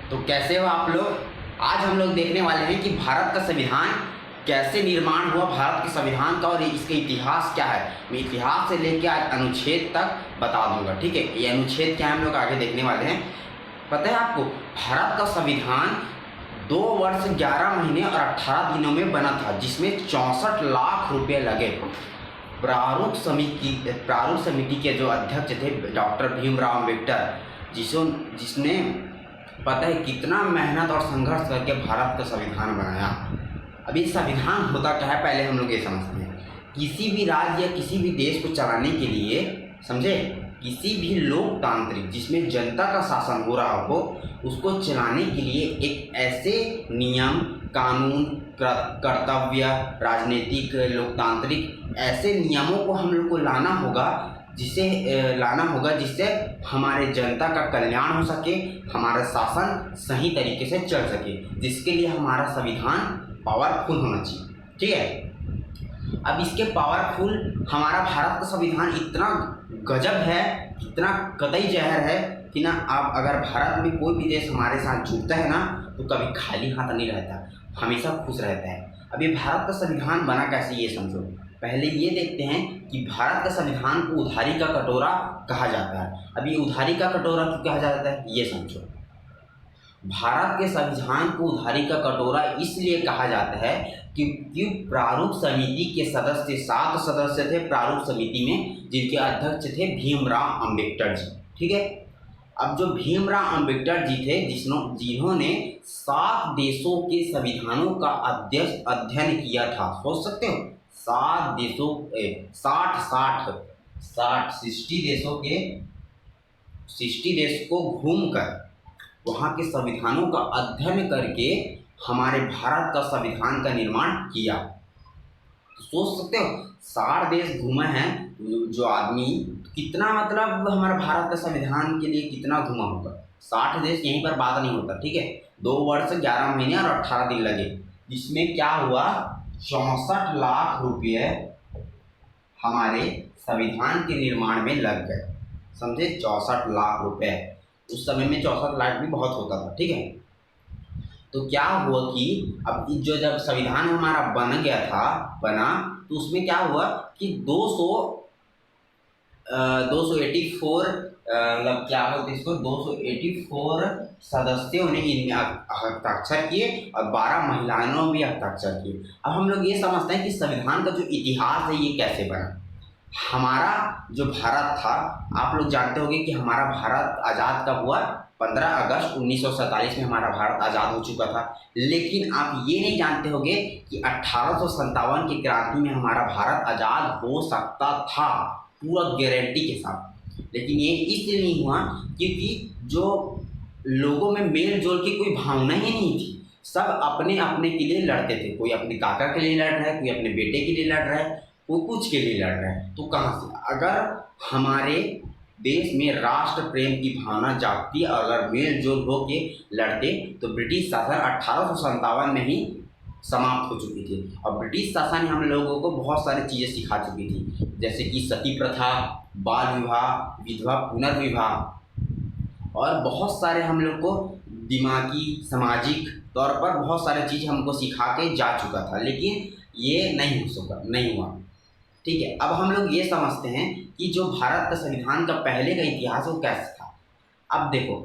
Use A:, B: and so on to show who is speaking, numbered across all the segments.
A: तो कैसे हो आप लोग। आज हम लोग देखने वाले हैं कि भारत का संविधान कैसे निर्माण हुआ, भारत के संविधान का, और इसका इतिहास क्या है। मैं इतिहास से लेकर आज अनुच्छेद तक बता दूंगा, ठीक है। ये अनुच्छेद क्या है हम लोग आगे देखने वाले हैं। पता है आपको, भारत का संविधान 2 वर्ष 11 महीने और 18 दिनों में बना था, जिसमें 64 लाख रुपए लगे। प्रारूप समिति के जो अध्यक्ष थे डॉक्टर भीमराव अम्बेडकर, जिसने पता है कितना मेहनत और संघर्ष करके भारत का संविधान बनाया। अभी संविधान होता क्या है पहले हम लोग ये समझते हैं। किसी भी राज्य या किसी भी देश को चलाने के लिए, समझे, किसी भी लोकतांत्रिक जिसमें जनता का शासन हो रहा हो, उसको चलाने के लिए एक ऐसे नियम, कानून, कर्तव्य, राजनीतिक, लोकतांत्रिक ऐसे नियमों को हम लोग को लाना होगा जिससे हमारे जनता का कल्याण हो सके, हमारा शासन सही तरीके से चल सके, जिसके लिए हमारा संविधान पावरफुल होना चाहिए, ठीक है। अब इसके पावरफुल, हमारा भारत का संविधान इतना गजब है, इतना कतई जहर है कि ना, आप अगर भारत में कोई भी देश हमारे साथ जुड़ता है ना, तो कभी खाली हाथ नहीं रहता, हमेशा खुश रहता है। अभी भारत का संविधान बना कैसे ये समझो। पहले ये देखते हैं कि भारत का संविधान को उधारी का कटोरा कहा जाता है। अभी उधारी का कटोरा क्यों कहा जाता है ये समझो। भारत के संविधान को उधारी का कटोरा इसलिए कहा जाता है क्योंकि प्रारूप समिति के सदस्य 7 सदस्य थे प्रारूप समिति में, जिनके अध्यक्ष थे भीमराव अम्बेडकर जी, ठीक है। अब जो भीमराव अम्बेडकर जी थे, जिन्होंने 7 देशों के संविधानों का अध्ययन किया था, सोच सकते हो, 7 देशों 60 देश को घूमकर वहाँ के संविधानों का अध्ययन करके हमारे भारत का संविधान का निर्माण किया। तो सोच सकते हो 60 देश घूमे हैं जो आदमी, कितना मतलब हमारे भारत का संविधान के लिए कितना घूमा होगा। 60 देश यहीं पर बात नहीं होता, ठीक है। 2 वर्ष 11 महीने और 18 दिन लगे, जिसमें क्या हुआ, 64 लाख रुपये हमारे संविधान के निर्माण में लग गए, समझे। 64 लाख रुपए, उस समय में 64 लाख भी बहुत होता था, ठीक है। तो क्या हुआ कि अब जब संविधान हमारा बना तो उसमें क्या हुआ कि 284 मतलब क्या बोलते हैं इसको, 284 सदस्यों ने इनमें हस्ताक्षर किए और 12 महिलाओं ने भी हस्ताक्षर किए। अब हम लोग ये समझते हैं कि संविधान का जो इतिहास है ये कैसे बना। हमारा जो भारत था, आप लोग जानते होंगे कि हमारा भारत आज़ाद कब हुआ, 15 अगस्त 1947 में हमारा भारत आज़ाद हो चुका था। लेकिन आप ये नहीं जानते होंगे कि 1857 की क्रांति में हमारा भारत आज़ाद हो सकता था, पूरा गारंटी के साथ। लेकिन ये इसलिए नहीं हुआ क्योंकि जो लोगों में मेल जोल की कोई भावना ही नहीं थी। सब अपने अपने के लिए लड़ते थे, कोई अपने काका के लिए लड़ रहा है, कोई अपने बेटे के लिए लड़ रहा है, कोई कुछ के लिए लड़ रहा है। तो कहाँ से, अगर हमारे देश में राष्ट्र प्रेम की भावना जागती, अगर मेल जोल हो के लड़ते, तो ब्रिटिश शासन 1857 में ही समाप्त हो चुकी थी। और ब्रिटिश शासन हम लोगों को बहुत सारी चीज़ें सिखा चुकी थी, जैसे कि सती प्रथा, बाल विवाह, विधवा पुनर्विवाह, और बहुत सारे हम लोग को दिमागी, सामाजिक तौर पर बहुत सारी चीज़ हमको सिखा के जा चुका था। लेकिन ये नहीं हुआ, ठीक है। अब हम लोग ये समझते हैं कि जो भारत का संविधान का पहले का इतिहास वो कैसे था। अब देखो,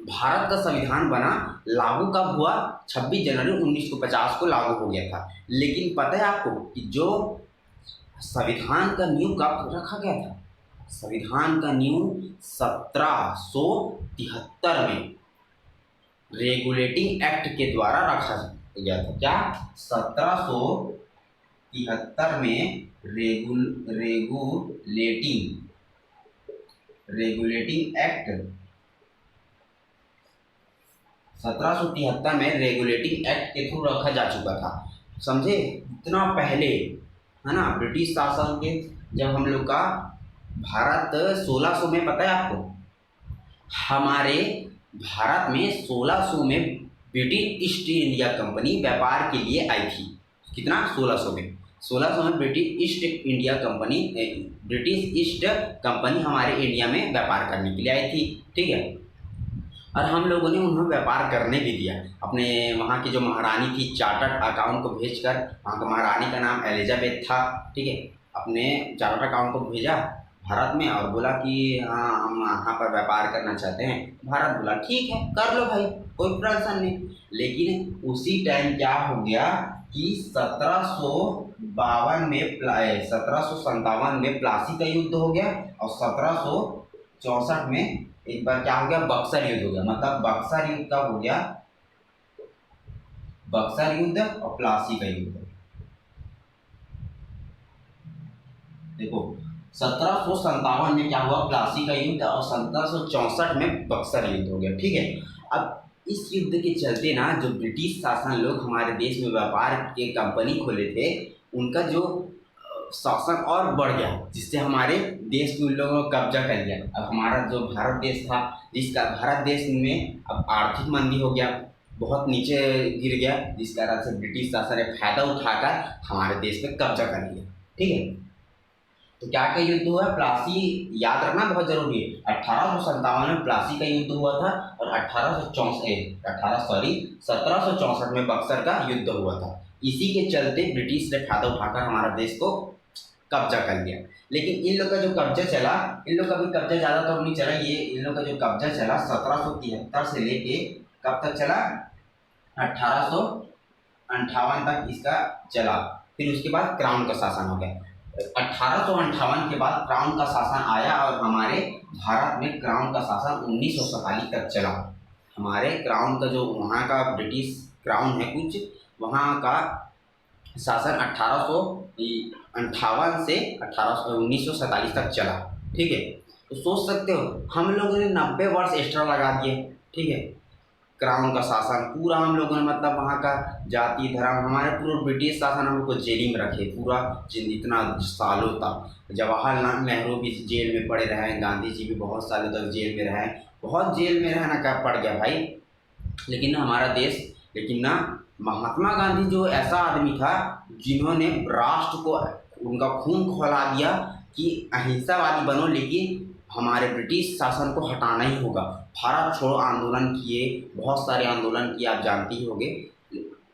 A: भारत का संविधान बना, लागू कब हुआ, 26 जनवरी 1950 को लागू हो गया था। लेकिन पता है आपको कि जो संविधान का नींव कब रखा गया था, संविधान का नींव 1773 में रेगुलेटिंग एक्ट के द्वारा रखा गया था। क्या, 1773 में रेगुलेटिंग एक्ट, 1773 में रेगुलेटिंग एक्ट के थ्रू रखा जा चुका था, समझे। इतना पहले, है ना, ब्रिटिश शासन के जब हम लोग का भारत 1600 में, पता है आपको, हमारे भारत में 1600 में ब्रिटिश ईस्ट इंडिया कंपनी व्यापार के लिए आई थी। कितना, 1600 में ब्रिटिश ईस्ट कंपनी हमारे इंडिया में व्यापार करने के लिए आई थी, ठीक है। और हम लोगों ने उन्हें व्यापार करने भी दिया। अपने वहाँ की जो महारानी थी चार्टर्ड अकाउंट को भेजकर, वहाँ की महारानी का नाम एलिजाबेथ था, ठीक है, अपने चार्टर्ड अकाउंट को भेजा भारत में और बोला कि हाँ हम यहाँ पर व्यापार करना चाहते हैं। भारत बोला ठीक है कर लो भाई, कोई प्रश्न नहीं। लेकिन उसी टाइम क्या हो गया कि 1752 में 1757 में प्लासी का युद्ध हो गया और 1764 में एक बार क्या हो गया, बक्सर युद्ध हो गया। मतलब बक्सर युद्ध कब हो गया, बक्सर युद्ध और प्लासी का युद्ध। देखो 1757 में क्या हुआ, प्लासी का युद्ध, और 1764 में बक्सर युद्ध हो गया, ठीक है। अब इस युद्ध के चलते ना जो ब्रिटिश शासन लोग हमारे देश में व्यापार के कंपनी खोले थे, उनका जो शासन और बढ़ गया, जिससे हमारे देश में उन लोगों ने कब्जा कर लिया। अब हमारा जो भारत देश था, जिसका भारत देश में अब आर्थिक मंदी हो गया, बहुत नीचे गिर गया, जिस कारण से ब्रिटिश शासन ने फायदा उठाकर हमारे देश में कब्जा कर लिया, ठीक है। तो क्या का युद्ध हुआ, प्लासी, याद रखना बहुत जरूरी है। 1857 में प्लासी का युद्ध हुआ था और 1764 में बक्सर का युद्ध हुआ था। इसी के चलते ब्रिटिश ने फायदा उठाकर हमारा देश को कब्जा कर लिया। लेकिन इन लोग का जो कब्जा चला, इन लोग का भी कब्जा ज़्यादा तो नहीं चला, ये इन लोग का जो कब्जा चला 1773 से लेके कब तक चला, 1858 तक इसका चला। फिर उसके बाद क्राउन का शासन हो गया। 1858 के बाद क्राउन का शासन आया और हमारे भारत में क्राउन का शासन 1947 तक चला। हमारे क्राउन का जो वहाँ का ब्रिटिश क्राउन है कुछ, वहाँ का शासन 1858 से 1947 तक चला, ठीक है। तो सोच सकते हो हम लोगों ने 90 वर्ष एक्स्ट्रा लगा दिए, ठीक है। क्राउन का शासन पूरा हम लोगों ने, मतलब वहाँ का जाति धर्म, हमारे पूरा ब्रिटिश शासन हम लोग को जेल में रखे पूरा इतना सालों तक। जवाहरलाल नेहरू भी जेल में पड़े रहे, गांधी जी भी बहुत सालों तक जेल में रहे, बहुत जेल में रहना क्या पड़ गया भाई। लेकिन हमारा देश, लेकिन ना महात्मा गांधी जो ऐसा आदमी था जिन्होंने राष्ट्र को उनका खून खौला दिया कि अहिंसावादी बनो, लेकिन हमारे ब्रिटिश शासन को हटाना ही होगा। भारत छोड़ो आंदोलन किए, बहुत सारे आंदोलन किए, आप जानते ही होंगे,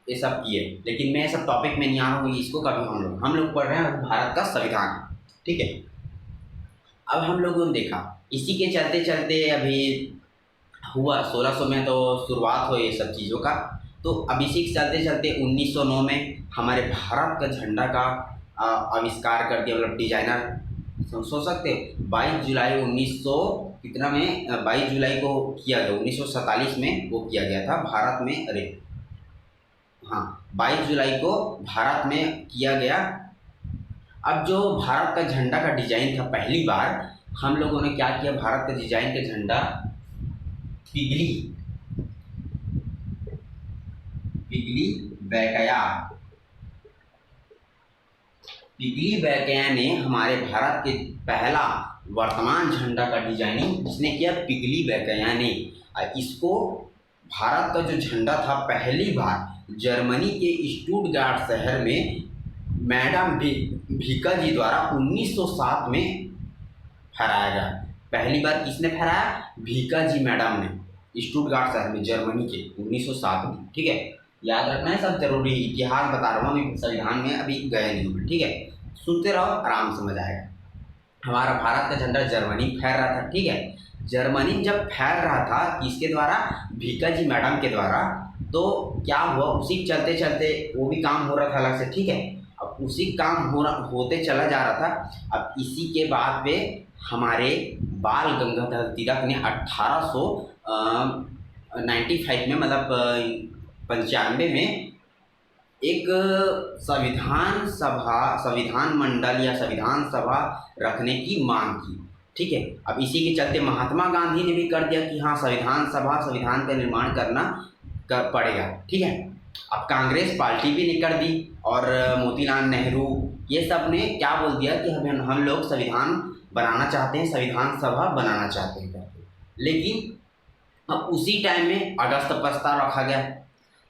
A: ये सब किए। लेकिन मैं सब टॉपिक में नहीं आ रहा हूँ, इसको कभी हम लोग पढ़ रहे हैं भारत का संविधान, ठीक है। अब हम लोगों ने देखा इसी के चलते चलते अभी हुआ 1600 में तो शुरुआत हो ये सब चीज़ों का। तो अब इसी के चलते चलते 1909 में हमारे भारत का झंडा का आविष्कार कर दिया, मतलब डिजाइनर, सोच सकते 22 जुलाई 1900 कितना में, 22 जुलाई को किया गया, 1947 में वो किया गया था भारत में। अरे हाँ, 22 जुलाई को भारत में किया गया। अब जो भारत का झंडा का डिजाइन था, पहली बार हम लोगों ने क्या किया, भारत का डिजाइन का झंडा पिगली बैकया ने हमारे भारत के पहला वर्तमान झंडा का डिजाइनिंग जिसने किया, पिगली बैकया ने। इसको भारत का जो झंडा था पहली बार जर्मनी के स्टुटगार्ट शहर में मैडम भीका जी द्वारा 1907 में फहराया गया। पहली बार किसने फहराया, भीका जी मैडम ने, स्टुटगार्ट शहर में जर्मनी के 1907 में, ठीक है। याद रखना है, सब जरूरी इतिहास बता रहा हूँ, अभी संविधान में अभी गए नहीं हूँ, ठीक है। सुनते रहो, आराम समझ आएगा। हमारा भारत का झंडा जर्मनी फैल रहा था, ठीक है। जर्मनी जब फैल रहा था किसके द्वारा, भीका जी मैडम के द्वारा, तो क्या हुआ, उसी चलते चलते वो भी काम हो रहा था अलग से, ठीक है। अब उसी काम होते चला जा रहा था। अब इसी के बाद पे हमारे बाल गंगाधर तिलक ने 1895 में, मतलब 95 में एक संविधान मंडल या संविधान सभा रखने की मांग की, ठीक है। अब इसी के चलते महात्मा गांधी ने भी कर दिया कि हाँ संविधान सभा, संविधान का निर्माण करना पड़ेगा, ठीक है। अब कांग्रेस पार्टी भी ने कर दी और मोतीलाल नेहरू ये सब ने क्या बोल दिया कि हम लोग संविधान बनाना चाहते हैं, संविधान सभा बनाना चाहते हैं। लेकिन अब उसी टाइम में अगस्त प्रस्ताव रखा गया।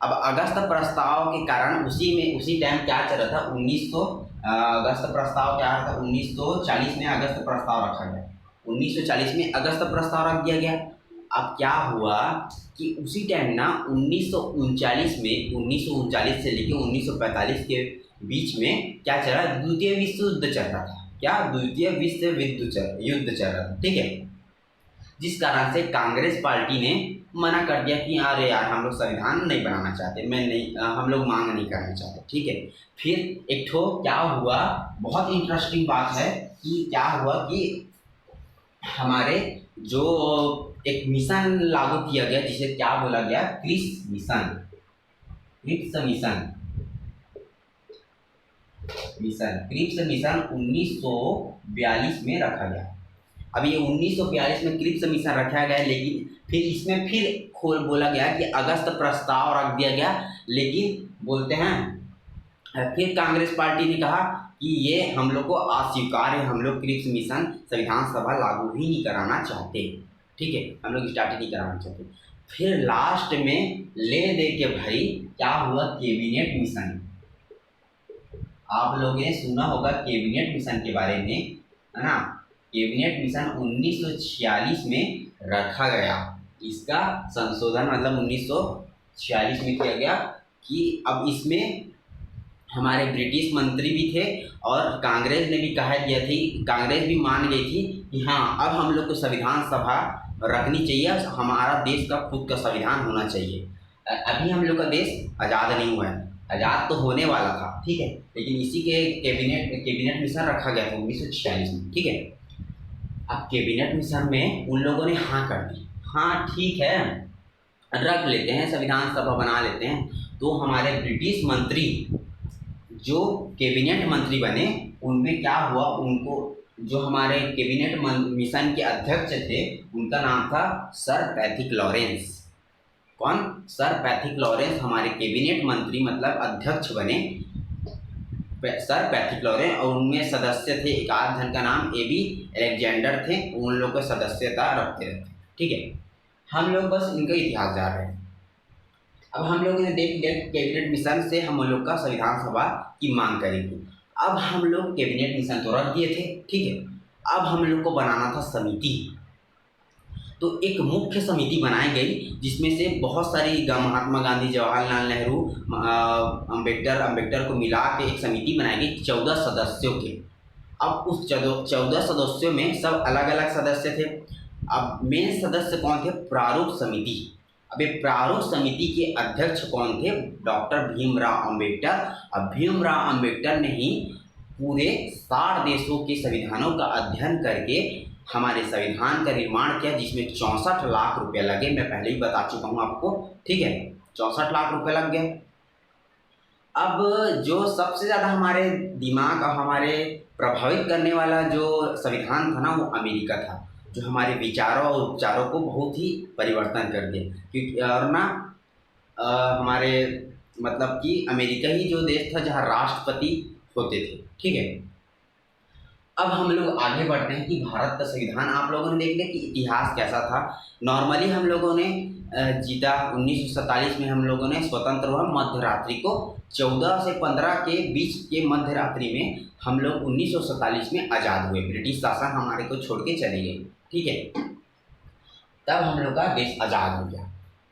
A: अब अगस्त प्रस्ताव के कारण उसी टाइम क्या चल रहा था, 1900 अगस्त प्रस्ताव क्या था, 1940 में अगस्त प्रस्ताव रखा गया। 1940 में अगस्त प्रस्ताव रख दिया गया। अब क्या हुआ कि उसी टाइम ना 1939 में, 1939 से लेकर 1945 के बीच में क्या चला, द्वितीय विश्व युद्ध चल रहा था। क्या? द्वितीय विश्व युद्ध चल रहा था, ठीक है। जिस कारण से कांग्रेस पार्टी ने मना कर दिया कि अरे यार हम लोग संविधान नहीं बनाना चाहते, मैं नहीं, हम लोग मांग नहीं करना चाहते, ठीक है। फिर एक ठो क्या हुआ, बहुत इंटरेस्टिंग बात है कि क्या हुआ कि हमारे जो एक मिशन लागू किया गया जिसे क्या बोला गया, Cripps mission. Cripps mission Cripps mission 1942 में रखा गया। अब ये 1942 में क्रिप्स मिशन रखा गया, लेकिन फिर इसमें फिर खोल बोला गया कि अगस्त प्रस्ताव रख दिया गया, लेकिन बोलते हैं फिर कांग्रेस पार्टी ने कहा कि ये हम लोग को अस्वीकार है, हम लोग क्रिप्स मिशन संविधान सभा लागू ही नहीं कराना चाहते, ठीक है, हम लोग स्टार्ट ही नहीं कराना चाहते। फिर लास्ट में ले दे के भाई क्या हुआ, कैबिनेट मिशन। आप लोगों ने सुना होगा कैबिनेट मिशन के बारे में, है ना। कैबिनेट मिशन 1946 में रखा गया, इसका संशोधन मतलब 1946 में किया गया कि अब इसमें हमारे ब्रिटिश मंत्री भी थे और कांग्रेस ने भी कहा दिया थी, कांग्रेस भी मान गई थी कि हाँ अब हम लोग को संविधान सभा रखनी चाहिए, हमारा देश का खुद का संविधान होना चाहिए। अभी हम लोग का देश आज़ाद नहीं हुआ है, आज़ाद तो होने वाला था, ठीक है, लेकिन इसी के कैबिनेट मिशन रखा गया था 1946 में, ठीक है। अब कैबिनेट मिशन में उन लोगों ने हाँ कर दी, हाँ ठीक है रख लेते हैं, संविधान सभा बना लेते हैं। तो हमारे ब्रिटिश मंत्री जो कैबिनेट मंत्री बने, उनमें क्या हुआ, उनको जो हमारे कैबिनेट मिशन के अध्यक्ष थे उनका नाम था सर पैथिक लॉरेंस। कौन? सर पैथिक लॉरेंस हमारे कैबिनेट मंत्री मतलब अध्यक्ष बने, सर पैथिक लॉरेंस। और उनमें सदस्य थे, एक आध जन का नाम एबी अलेक्जेंडर थे, उन लोग को सदस्यता रखते रहते, ठीक है। हम लोग बस इनका इतिहास जा रहे हैं। अब हम लोगों ने देख लिया कैबिनेट मिशन से हम लोग का संविधान सभा की मांग करेंगे। अब हम लोग कैबिनेट मिशन तो रख दिए थे, ठीक है। अब हम लोग को बनाना था समिति, तो एक मुख्य समिति बनाई गई जिसमें से बहुत सारी महात्मा गांधी, जवाहरलाल नेहरू, अम्बेडकर को मिला के एक समिति बनाई गई 14 सदस्यों के। अब उस 14 सदस्यों में सब अलग अलग सदस्य थे। अब मेन सदस्य कौन थे? प्रारूप समिति। अब ये प्रारूप समिति के अध्यक्ष कौन थे? डॉक्टर भीमराव अम्बेडकर। अब भीमराव अम्बेडकर ने ही पूरे 60 देशों के संविधानों का अध्ययन करके हमारे संविधान का निर्माण किया, जिसमें 64 लाख रुपए लगे। मैं पहले ही बता चुका हूँ आपको, ठीक है, 64 लाख रुपए लग गए। अब जो सबसे ज़्यादा हमारे दिमाग और हमारे प्रभावित करने वाला जो संविधान था ना, वो अमेरिका था, जो हमारे विचारों और उपचारों को बहुत ही परिवर्तन कर दिया। क्योंकि और ना हमारे मतलब कि अमेरिका ही जो देश था जहाँ राष्ट्रपति होते थे, ठीक है। अब हम लोग आगे बढ़ते हैं कि भारत का संविधान आप लोगों ने देख लिया कि इतिहास कैसा था। नॉर्मली हम लोगों ने जीता 1947 में, हम लोगों ने स्वतंत्र हुआ मध्य रात्रि को, 14 से 15 के बीच के मध्य रात्रि में हम लोग 1947 में आज़ाद हुए। ब्रिटिश शासन हमारे को छोड़ के चले गए, ठीक है। तब हम लोग का देश आज़ाद हो गया।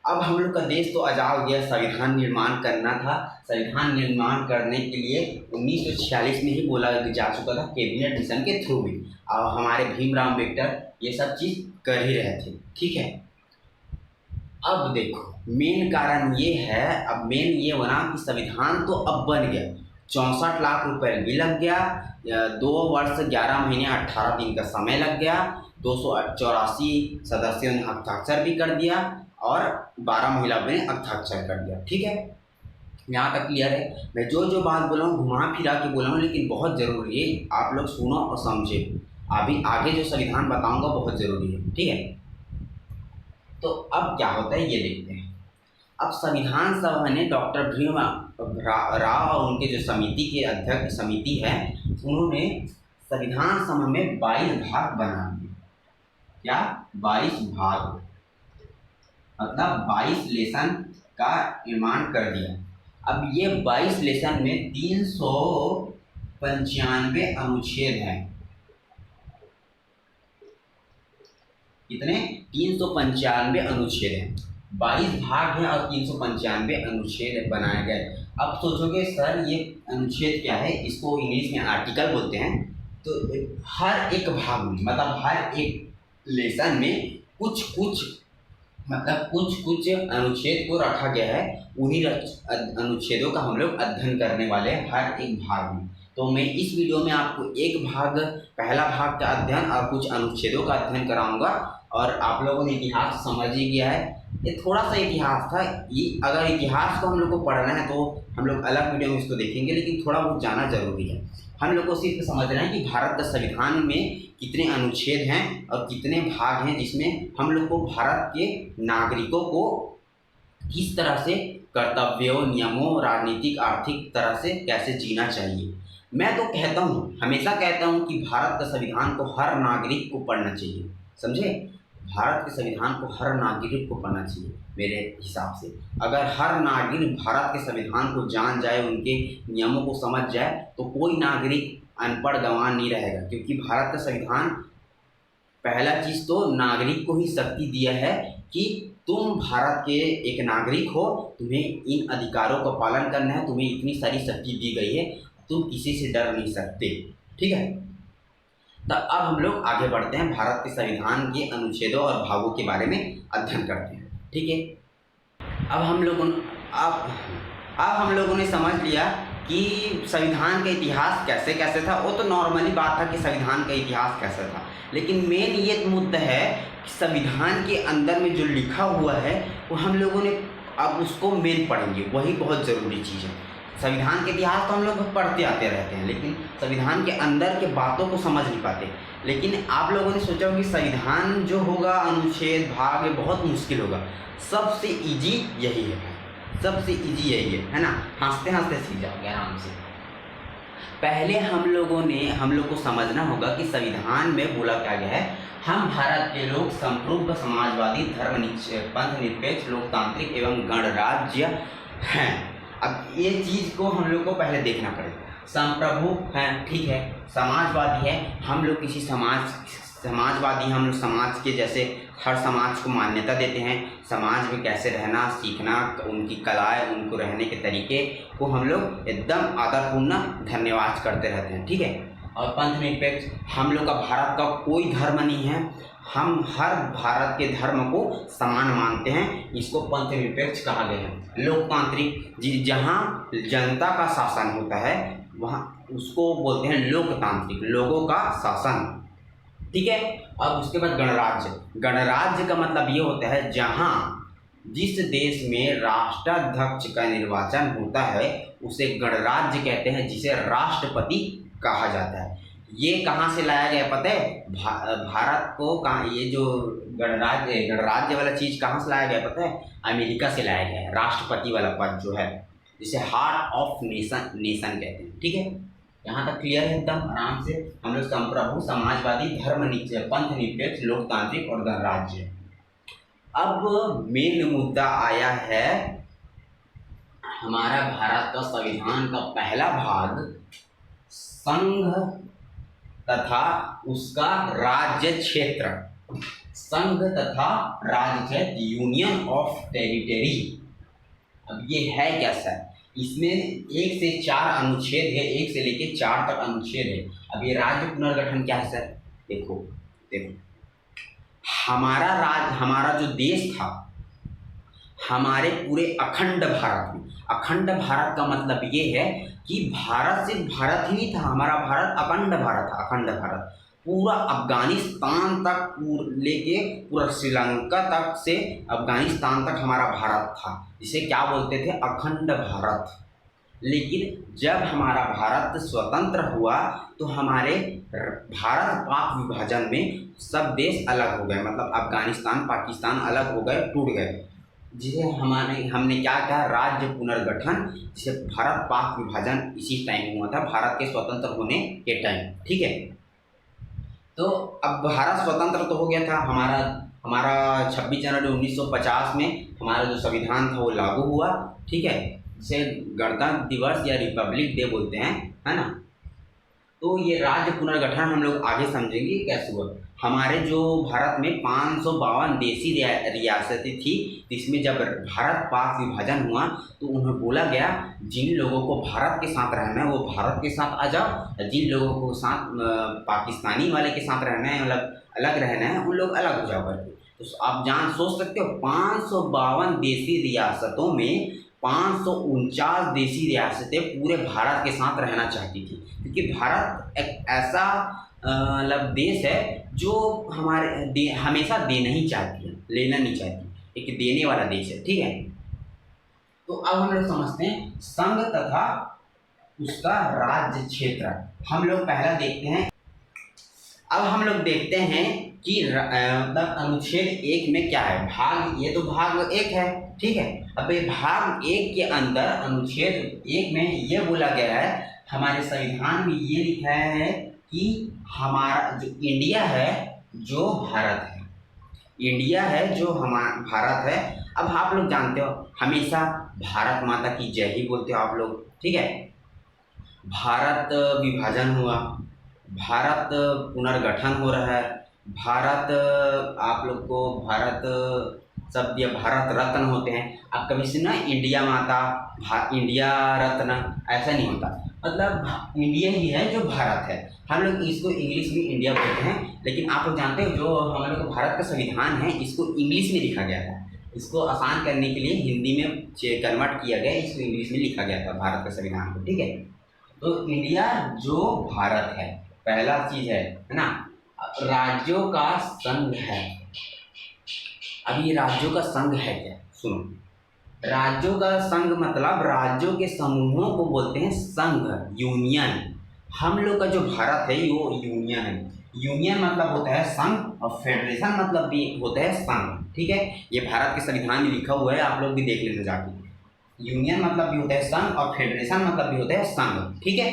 A: अब हम लोग का देश तो आज़ाद हो गया, संविधान निर्माण करना था। संविधान निर्माण करने के लिए 1946 में ही बोला जा चुका था कैबिनेट मिशन के थ्रू भी, और हमारे भीमराव अम्बेडकर ये सब चीज़ कर ही रहे थे, ठीक है। अब देखो मेन कारण ये है, अब मेन ये बना कि संविधान तो अब बन गया, 64 लाख रुपए भी लग गया, 2 वर्ष 11 महीने 18 दिन का समय लग गया, 284 सदस्यों ने हस्ताक्षर भी कर दिया और 12 महिलाओं ने हस्ताक्षर कर दिया, ठीक है। यहाँ तक क्लियर है। मैं जो बात बोला हूँ घुमा फिरा के बोला हूँ, लेकिन बहुत ज़रूरी है, आप लोग सुनो और समझे। अभी आगे जो संविधान बताऊँगा बहुत ज़रूरी है, ठीक है। तो अब क्या होता है ये देखते हैं। अब संविधान सभा ने डॉक्टर भीमराव राव और उनके जो समिति के अध्यक्ष समिति है, उन्होंने संविधान सभा में 22 भाग बना दिए। क्या? 22 भाग, मतलब 22 लेसन का निर्माण कर दिया। अब ये 22 लेसन में 395 अनुच्छेद हैं। कितने 395 अनुच्छेद हैं, 22 भाग हैं और 395 अनुच्छेद बनाए गए। अब सोचोगे सर ये अनुच्छेद क्या है, इसको इंग्लिश में आर्टिकल बोलते हैं। तो हर एक भाग में मतलब हर एक लेसन में कुछ कुछ अनुच्छेद को रखा गया है, उन्हीं अनुच्छेदों का हम लोग अध्ययन करने वाले हैं हर एक भाग में। तो मैं इस वीडियो में आपको एक भाग, पहला भाग का अध्ययन और कुछ अनुच्छेदों का अध्ययन कराऊंगा। और आप लोगों ने इतिहास समझ ही गया है, ये थोड़ा सा इतिहास था। ये अगर इतिहास को हम लोग को पढ़ना है तो हम लोग अलग वीडियो में इसको देखेंगे, लेकिन थोड़ा बहुत जाना जरूरी है। हम लोग को सिर्फ समझना है कि भारत का संविधान में कितने अनुच्छेद हैं और कितने भाग हैं, जिसमें हम लोग को भारत के नागरिकों को किस तरह से कर्तव्यों, नियमों, राजनीतिक, आर्थिक तरह से कैसे जीना चाहिए। मैं तो कहता हूँ, हमेशा कहता हूँ कि भारत का संविधान को हर नागरिक को पढ़ना चाहिए। समझे, भारत के संविधान को हर नागरिक को पढ़ना चाहिए। मेरे हिसाब से अगर हर नागरिक भारत के संविधान को जान जाए, उनके नियमों को समझ जाए, तो कोई नागरिक अनपढ़ गंवार नहीं रहेगा। क्योंकि भारत का संविधान पहला चीज़ तो नागरिक को ही शक्ति दिया है कि तुम भारत के एक नागरिक हो, तुम्हें इन अधिकारों का पालन करना है, तुम्हें इतनी सारी शक्ति दी गई है, तुम किसी से डर नहीं सकते। ठीक है, तो अब हम लोग आगे बढ़ते हैं, भारत के संविधान के अनुच्छेदों और भागों के बारे में अध्ययन करते हैं। ठीक है, अब हम लोगों ने समझ लिया कि संविधान का इतिहास कैसे कैसे था। वो तो नॉर्मली बात था कि संविधान का इतिहास कैसे था, लेकिन मेन ये मुद्दा है कि संविधान के अंदर में जो लिखा हुआ है वो हम लोगों ने अब उसको मेन पढ़ेंगे, वही बहुत ज़रूरी चीज़ है। संविधान के इतिहास तो हम लोग पढ़ते आते रहते हैं, लेकिन संविधान के अंदर के बातों को समझ नहीं पाते। लेकिन आप लोगों ने सोचा होगा कि संविधान जो होगा, अनुच्छेद, भाग, ये बहुत मुश्किल होगा। सबसे इजी यही है, सबसे इजी यही है ना। हंसते हंसते सीख जाओगे आराम से। पहले हम लोग को समझना होगा कि संविधान में बोला क्या गया है। हम भारत के लोग संप्रभु, समाजवादी, पंथ निरपेक्ष, लोकतांत्रिक एवं गणराज्य हैं। अब ये चीज़ को हम लोग को पहले देखना पड़ेगा। संप्रभु हैं, ठीक है, समाजवादी है, हम लोग किसी समाजवादी, हम लोग समाज के जैसे हर समाज को मान्यता देते हैं। समाज में कैसे रहना सीखना, उनकी कलाएं, उनको रहने के तरीके को हम लोग एकदम आदरपूर्ण धन्यवाद करते रहते हैं। ठीक है, और पंथ निरपेक्ष, हम लोग का भारत का कोई धर्म नहीं है, हम हर भारत के धर्म को समान मानते हैं, इसको पंथ निरपेक्ष कहा गया है। लोकतांत्रिक, जहाँ जनता का शासन होता है वहाँ उसको बोलते हैं लोकतांत्रिक, लोगों का शासन। ठीक है, अब उसके बाद गणराज्य। गणराज्य का मतलब ये होता है जहाँ जिस देश में राष्ट्राध्यक्ष का निर्वाचन होता है उसे गणराज्य कहते हैं, जिसे राष्ट्रपति कहा जाता है। ये कहाँ से लाया गया पता है? भारत को कहाँ, ये जो गणराज्य वाला चीज़ कहाँ से लाया गया पता है? अमेरिका से लाया गया है। राष्ट्रपति वाला पद जो है, जिसे हार्ट ऑफ नेशन कहते हैं। ठीक है, यहाँ तक क्लियर है एकदम आराम से। हम लोग संप्रभु, समाजवादी, पंथ निरपेक्ष, लोकतांत्रिक और गणराज्य। अब मेन मुद्दा आया है हमारा भारत का संविधान का पहला भाग, संघ तथा उसका राज्य क्षेत्र। संघ तथा राज्य क्षेत्र, यूनियन ऑफ टेरिटरी। अब ये है क्या सर? इसमें 1 से 4 अनुच्छेद है, 1 से लेके 4 तक अनुच्छेद है। अब ये राज्य पुनर्गठन क्या है सर? देखो हमारा जो देश था, हमारे पूरे अखंड भारत में, अखंड भारत का मतलब ये है कि भारत सिर्फ भारत ही नहीं था, हमारा भारत अखंड भारत था। अखंड भारत पूरा अफगानिस्तान तक लेके पूरा श्रीलंका तक से अफगानिस्तान तक हमारा भारत था, जिसे क्या बोलते थे? अखंड भारत। लेकिन जब हमारा भारत स्वतंत्र हुआ तो हमारे भारत पाक विभाजन में सब देश अलग हो गए, मतलब अफगानिस्तान, पाकिस्तान अलग हो गए, टूट गए, जिसे हमने क्या कहा? राज्य पुनर्गठन, जिसे भारत पाक विभाजन इसी टाइम हुआ था, भारत के स्वतंत्र होने के टाइम। ठीक है, तो अब भारत स्वतंत्र तो हो गया था, हमारा 26 जनवरी 1950 में हमारा जो संविधान था वो लागू हुआ। ठीक है, जिसे गणतंत्र दिवस या रिपब्लिक डे बोलते हैं, है ना। तो ये राज्य पुनर्गठन हम लोग आगे समझेंगे कैसे हुआ। हमारे जो भारत में 552 देशी रियासतें थी, जिसमें जब भारत पाक विभाजन हुआ तो उन्हें बोला गया जिन लोगों को भारत के साथ रहना है वो भारत के साथ आ जाओ, जिन लोगों को साथ पाकिस्तानी वाले के साथ रहना है, मतलब अलग रहना है, उन लोग अलग हो जाओ करके। तो आप सोच सकते हो 552 देशी रियासतों में 549 देशी रियासतें पूरे भारत के साथ रहना चाहती थी, क्योंकि भारत एक ऐसा मतलब देश है जो हमारे हमेशा देना ही चाहती है, लेना नहीं चाहती, एक देने वाला देश है। ठीक है, तो अब हम लोग समझते हैं संघ तथा उसका राज्य क्षेत्र। हम लोग पहला देखते हैं, अब हम लोग देखते हैं कि मतलब अनुच्छेद 1 में क्या है। भाग, ये तो भाग 1 है, ठीक है। अब ये भाग 1 के अंदर अनुच्छेद 1 में ये बोला गया है, हमारे संविधान में ये लिखा है कि हमारा जो इंडिया है, जो भारत है, इंडिया है जो हमारा भारत है। अब आप लोग जानते हो हमेशा भारत माता की जय ही बोलते हो आप लोग, ठीक है। भारत विभाजन हुआ, भारत पुनर्गठन हो रहा है, भारत आप लोग को भारत शब्द या भारत रत्न होते हैं। आप कभी सुना इंडिया माता, इंडिया रत्न, ऐसा नहीं होता। मतलब इंडिया ही है जो भारत है। हम लोग इसको इंग्लिश में इंडिया बोलते हैं, लेकिन आप लोग जानते हो जो हम लोग का भारत का संविधान है इसको इंग्लिश में लिखा गया था। इसको आसान करने के लिए हिंदी में कन्वर्ट किया गया, इसको इंग्लिश में लिखा गया था भारत का संविधान को, ठीक है। तो इंडिया जो भारत है, पहला चीज है ना। राज्यों का संघ है। अभी राज्यों का संघ है क्या, सुनो। राज्यों का संघ मतलब राज्यों के समूहों को बोलते हैं संघ, यूनियन। हम लोग का जो भारत है वो यूनियन है। यूनियन मतलब होता है संघ, और फेडरेशन मतलब भी होता है संघ, ठीक है। ये भारत के संविधान में लिखा हुआ है, आप लोग भी देख लेना जाके। यूनियन मतलब भी होता है संघ, और फेडरेशन मतलब भी होता है संघ, ठीक है।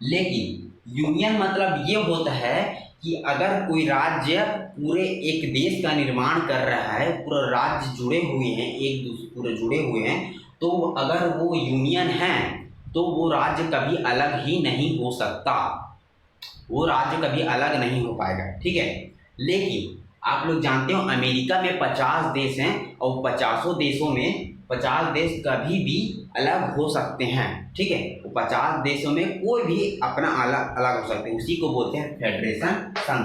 A: लेकिन यूनियन मतलब ये होता है कि अगर कोई राज्य पूरे एक देश का निर्माण कर रहा है, पूरा राज्य जुड़े हुए हैं, एक दूसरे पूरे जुड़े हुए हैं, तो अगर वो यूनियन है तो वो राज्य कभी अलग ही नहीं हो सकता, वो राज्य कभी अलग नहीं हो पाएगा, ठीक है। लेकिन आप लोग जानते हो अमेरिका में 50 देश हैं, और 50 देशों में 50 देश कभी भी अलग हो सकते हैं, ठीक है। तो 50 देशों में कोई भी अपना अलग अलग हो सकते हैं, उसी को बोलते हैं फेडरेशन, संघ।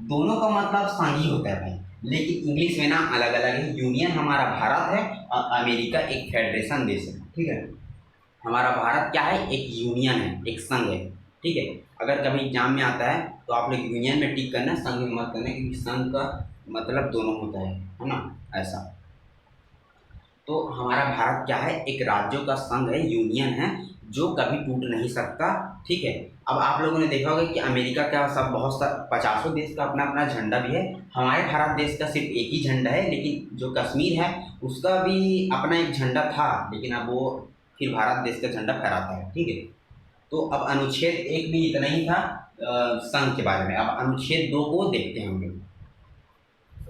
A: दोनों का मतलब संघ ही होता है भाई, लेकिन इंग्लिश में ना अलग अलग है। यूनियन हमारा भारत है और अमेरिका एक फेडरेशन देश है, ठीक है। हमारा भारत क्या है, एक यूनियन है, एक संघ है, ठीक है। अगर कभी एग्जाम में आता है तो आप लोग यूनियन में टिक करना, संघ में मत करना, क्योंकि संघ का मतलब दोनों होता है ना, ऐसा। तो हमारा भारत क्या है, एक राज्यों का संघ है, यूनियन है, जो कभी टूट नहीं सकता, ठीक है। अब आप लोगों ने देखा होगा कि अमेरिका का सब बहुत सा 50 देश का अपना अपना झंडा भी है। हमारे भारत देश का सिर्फ एक ही झंडा है, लेकिन जो कश्मीर है उसका भी अपना एक झंडा था, लेकिन अब वो फिर भारत देश का झंडा फहराता है, ठीक है। तो अब अनुच्छेद 1 में इतना ही था संघ के बारे में। अब अनुच्छेद 2 को देखते हैं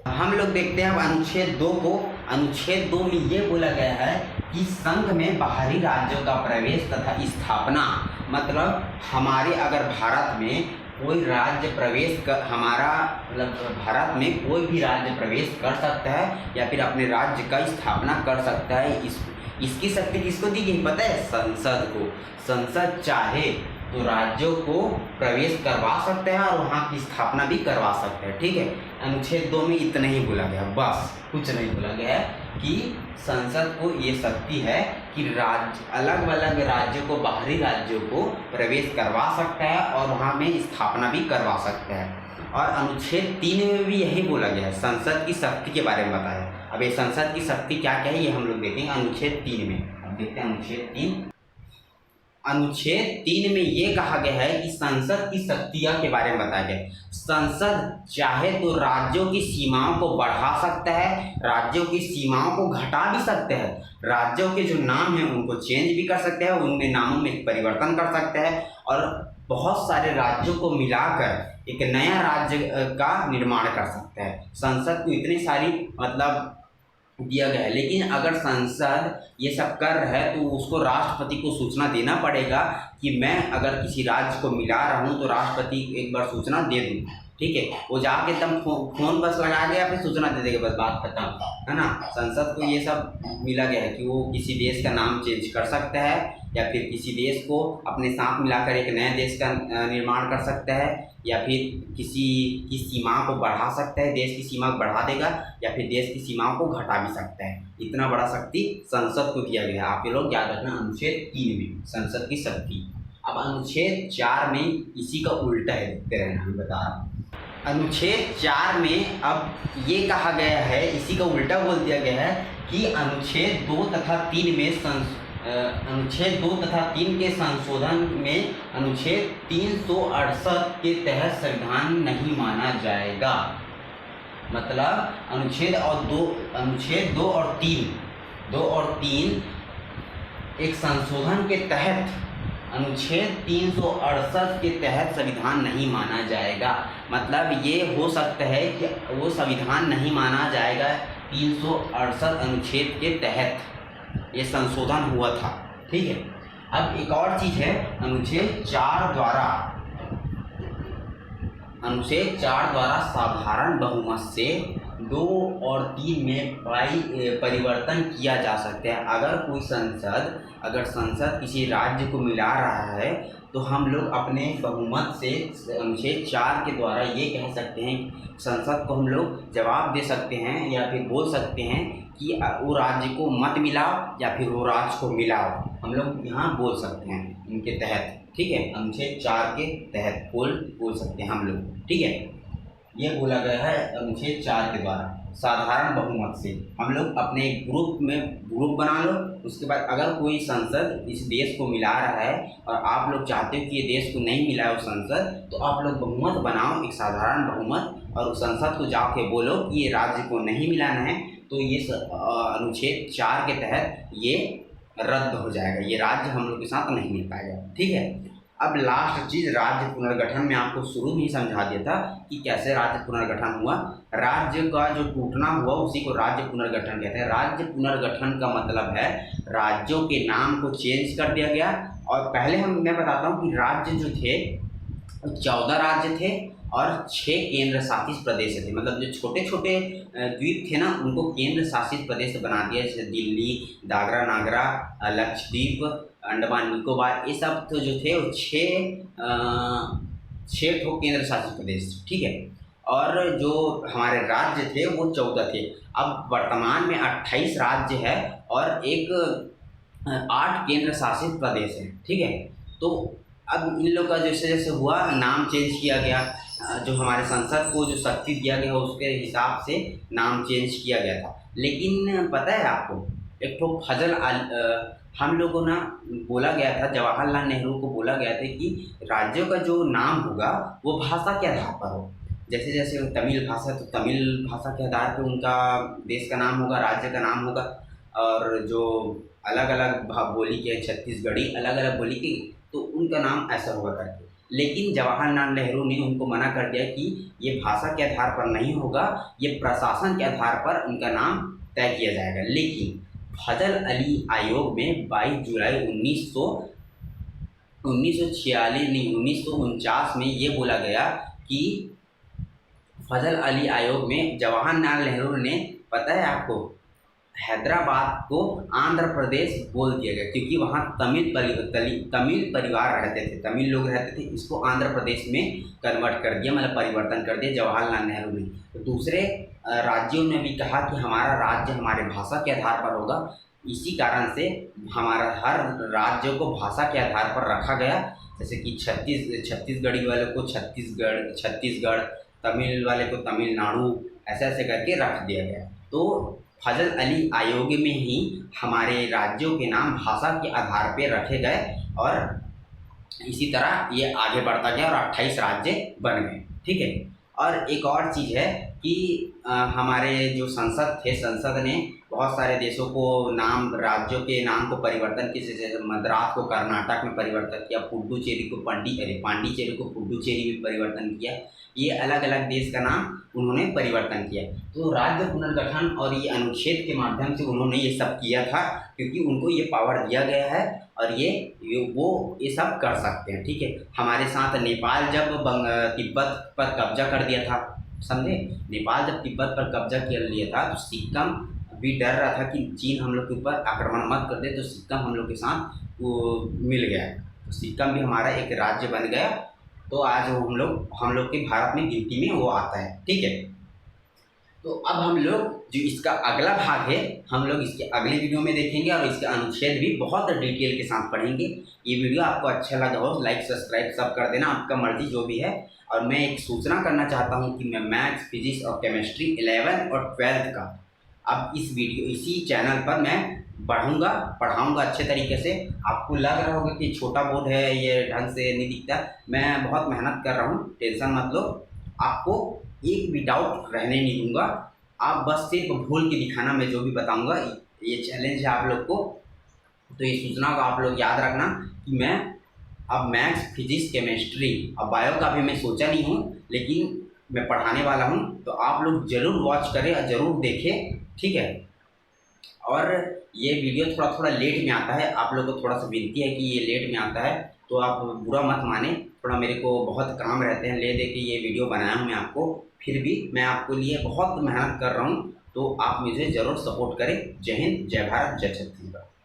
A: हम लोग देखते हैं अब अनुच्छेद 2 को। अनुच्छेद 2 में ये बोला गया है कि संघ में बाहरी राज्यों का प्रवेश तथा स्थापना, मतलब हमारे अगर भारत में कोई राज्य प्रवेश कर, हमारा मतलब भारत में कोई भी राज्य प्रवेश कर सकता है या फिर अपने राज्य का स्थापना कर सकता है। इसकी शक्ति किसको दी गई पता है, संसद को। संसद चाहे तो राज्यों को प्रवेश करवा सकते हैं और वहाँ की स्थापना भी करवा सकते हैं, ठीक है। अनुच्छेद 2 में इतना ही बोला गया, बस कुछ नहीं बोला गया है कि संसद को ये शक्ति है कि राज्य अलग अलग राज्यों को, बाहरी राज्यों को प्रवेश करवा सकता है और वहाँ में स्थापना भी करवा सकता है। और अनुच्छेद 3 में भी यही बोला गया है, संसद की शक्ति के बारे में बताया। अब ये संसद की शक्ति क्या क्या है ये हम लोग देखेंगे अनुच्छेद 3 में। अब देखते हैं अनुच्छेद 3। अनुच्छेद 3 में ये कहा गया है कि संसद की शक्तियां के बारे में बताया गया। संसद चाहे तो राज्यों की सीमाओं को बढ़ा सकता है, राज्यों की सीमाओं को घटा भी सकता है, राज्यों के जो नाम हैं उनको चेंज भी कर सकते हैं, उनमें नामों में परिवर्तन कर सकते हैं, और बहुत सारे राज्यों को मिलाकर एक नया राज्य का निर्माण कर सकता है। संसद को इतनी सारी मतलब दिया गया है। लेकिन अगर संसद ये सब कर रहा है तो उसको राष्ट्रपति को सूचना देना पड़ेगा कि मैं अगर किसी राज्य को मिला रहा हूँ तो राष्ट्रपति एक बार सूचना दे दूँ। ठीक है, वो जाके एकदम फोन बस लगा के या फिर सूचना दे देगा, बस बात खत्म, है ना। संसद को ये सब मिला गया है कि वो किसी देश का नाम चेंज कर सकता है या फिर किसी देश को अपने साथ मिलाकर एक नए देश का निर्माण कर सकता है, या फिर किसी की सीमा को बढ़ा सकता है, देश की सीमा को बढ़ा देगा, या फिर देश की सीमाओं को घटा भी सकता है। इतना बड़ा शक्ति संसद को दिया गया है। आप ये लोग याद रखना, अनुच्छेद 3 में संसद की शक्ति। अब अनुच्छेद 4 में इसी का उल्टा है, देखते रहना, मैं बता रहा हूँ। अनुच्छेद 4 में अब ये कहा गया है, इसी का उल्टा बोल दिया गया है कि अनुच्छेद 2 तथा 3 में अनुच्छेद 2 तथा 3 के संशोधन में अनुच्छेद 368 के तहत संविधान नहीं माना जाएगा। मतलब अनुच्छेद 2 और 3 एक संशोधन के तहत अनुच्छेद 368 के तहत संविधान नहीं माना जाएगा। मतलब ये हो सकता है कि वो संविधान नहीं माना जाएगा 368 अनुच्छेद के तहत ये संशोधन हुआ था। ठीक है, अब एक और चीज़ है, अनुच्छेद 4 द्वारा साधारण बहुमत से 2 और 3 में परिवर्तन किया जा सकता है। अगर संसद किसी राज्य को मिला रहा है तो हम लोग अपने बहुमत से अनुच्छेद 4 के द्वारा ये कह सकते हैं, संसद को हम लोग जवाब दे सकते हैं या फिर बोल सकते हैं कि वो राज्य को मत मिलाओ या फिर वो राज्य को मिलाओ, हम लोग यहाँ बोल सकते हैं इनके तहत। ठीक है, अनुच्छेद 4 के तहत बोल सकते हैं हम लोग। ठीक है, ये बोला गया है अनुच्छेद 4 के द्वारा साधारण बहुमत से। हम लोग अपने ग्रुप बना लो, उसके बाद अगर कोई संसद इस देश को मिला रहा है और आप लोग चाहते हो कि ये देश को नहीं मिलाए उस संसद, तो आप लोग बहुमत बनाओ, एक साधारण बहुमत, और उस संसद को जाके बोलो कि ये राज्य को नहीं मिलाना है, तो ये अनुच्छेद 4 के तहत ये रद्द हो जाएगा, ये राज्य हम लोग के साथ नहीं मिल पाएगा। ठीक है, अब लास्ट चीज़ राज्य पुनर्गठन में आपको शुरू में ही समझा दिया था कि कैसे राज्य पुनर्गठन हुआ। राज्य का जो टूटना हुआ उसी को राज्य पुनर्गठन कहते हैं। राज्य पुनर्गठन का मतलब है राज्यों के नाम को चेंज कर दिया गया। और पहले मैं बताता हूँ कि राज्य जो थे 14 राज्य थे और 6 केंद्र शासित प्रदेश थे। मतलब जो छोटे छोटे द्वीप थे ना, उनको केंद्र शासित प्रदेश बना दिया, जैसे दिल्ली, दादरा नागरा, लक्षद्वीप, अंडमान निकोबार, ये सब तो जो थे वो 6 ठो केंद्र शासित प्रदेश। ठीक है, और जो हमारे राज्य थे वो 14 थे। अब वर्तमान में 28 राज्य है और एक 8 केंद्र शासित प्रदेश है। ठीक है, तो अब इन लोग का जैसे जैसे हुआ नाम चेंज किया गया, जो हमारे संसद को जो शक्ति दिया गया उसके हिसाब से नाम चेंज किया गया था। लेकिन पता है आपको, एक तो हम लोगों ना बोला गया था, जवाहरलाल नेहरू को बोला गया था कि राज्यों का जो नाम होगा वो भाषा के आधार पर हो। जैसे जैसे तमिल भाषा, तो तमिल भाषा के आधार पर उनका देश का नाम होगा, राज्य का नाम होगा। और जो अलग अलग बोली के छत्तीसगढ़ी अलग अलग बोली के, तो उनका नाम ऐसा होगा करके। लेकिन जवाहरलाल नेहरू ने उनको मना कर दिया कि ये भाषा के आधार पर नहीं होगा, ये प्रशासन के आधार पर उनका नाम तय किया जाएगा। लेकिन फजल अली आयोग में 22 जुलाई 1949 में ये बोला गया कि फजल अली आयोग में जवाहरलाल नेहरू ने, पता है आपको, हैदराबाद को आंध्र प्रदेश बोल दिया गया क्योंकि वहाँ तमिल परिवार रहते थे, तमिल लोग रहते थे। इसको आंध्र प्रदेश में कन्वर्ट कर दिया, मतलब परिवर्तन कर दिया जवाहरलाल नेहरू ने। तो दूसरे राज्यों ने भी कहा कि हमारा राज्य हमारे भाषा के आधार पर होगा। इसी कारण से हमारा हर राज्यों को भाषा के आधार पर रखा गया। जैसे कि छत्तीसगढ़ी वाले को छत्तीसगढ़, तमिल वाले को तमिलनाडु, ऐसे ऐसे करके रख दिया गया। तो फजल अली आयोग में ही हमारे राज्यों के नाम भाषा के आधार पर रखे गए और इसी तरह ये आगे बढ़ता गया और 28 राज्य बन गए। ठीक है, और एक और चीज़ है कि हमारे जो संसद थे, संसद ने बहुत सारे देशों को नाम, राज्यों के नाम को परिवर्तन किया, जैसे मद्रास को कर्नाटक में परिवर्तन किया, पुडुचेरी को पांडिचेरी को पुडुचेरी में परिवर्तन किया। ये अलग अलग देश का नाम उन्होंने परिवर्तन किया। तो राज्य पुनर्गठन और ये अनुच्छेद के माध्यम से उन्होंने ये सब किया था, क्योंकि उनको ये पावर दिया गया है और वो ये सब कर सकते हैं। ठीक है, हमारे साथ नेपाल जब तिब्बत पर कब्जा कर दिया था, समझे, नेपाल जब तिब्बत पर कब्जा कर लिया था तो सिक्किम भी डर रहा था कि चीन हम लोग के ऊपर आक्रमण मत कर दे, तो सिक्किम हम लोग के साथ वो मिल गया, तो सिक्किम भी हमारा एक राज्य बन गया। तो आज वो हम लोग के भारत में गिनती में वो आता है। ठीक है, तो अब हम लोग जो इसका अगला भाग है हम लोग इसके अगले वीडियो में देखेंगे और इसके अनुच्छेद भी बहुत डिटेल के साथ पढ़ेंगे। ये वीडियो आपको अच्छा लगा हो लाइक सब्सक्राइब सब कर देना, आपका मर्जी जो भी है। और मैं एक सूचना करना चाहता हूँ कि मैं मैथ्स, फिजिक्स और केमिस्ट्री 11 और 12 का अब इसी चैनल पर मैं पढ़ाऊँगा अच्छे तरीके से। आपको लग रहा होगा कि छोटा बोर्ड है, ये ढंग से नहीं दिखता, मैं बहुत मेहनत कर रहा हूँ, टेंशन मत लो। आपको एक भी डाउट रहने नहीं दूंगा, आप बस सिर्फ भूल के दिखाना, मैं जो भी बताऊंगा। ये चैलेंज है आप लोग को, तो ये सूचना को आप लोग याद रखना कि मैं अब मैथ्स, फिजिक्स, केमिस्ट्री और बायो का भी मैं सोचा नहीं हूँ, लेकिन मैं पढ़ाने वाला हूँ। तो आप लोग ज़रूर वॉच करें और ज़रूर देखें, ठीक है। और ये वीडियो थोड़ा थोड़ा लेट में आता है, आप लोग को थोड़ा सा विनती है कि ये लेट में आता है, तो आप बुरा मत माने, थोड़ा मेरे को बहुत काम रहते हैं, ले दे के ये वीडियो बनाया हूँ मैं आपको, फिर भी मैं आपको लिए बहुत मेहनत कर रहा हूँ। तो आप मुझे ज़रूर सपोर्ट करें। जय हिंद, जय भारत, जय छत्तीसगढ़।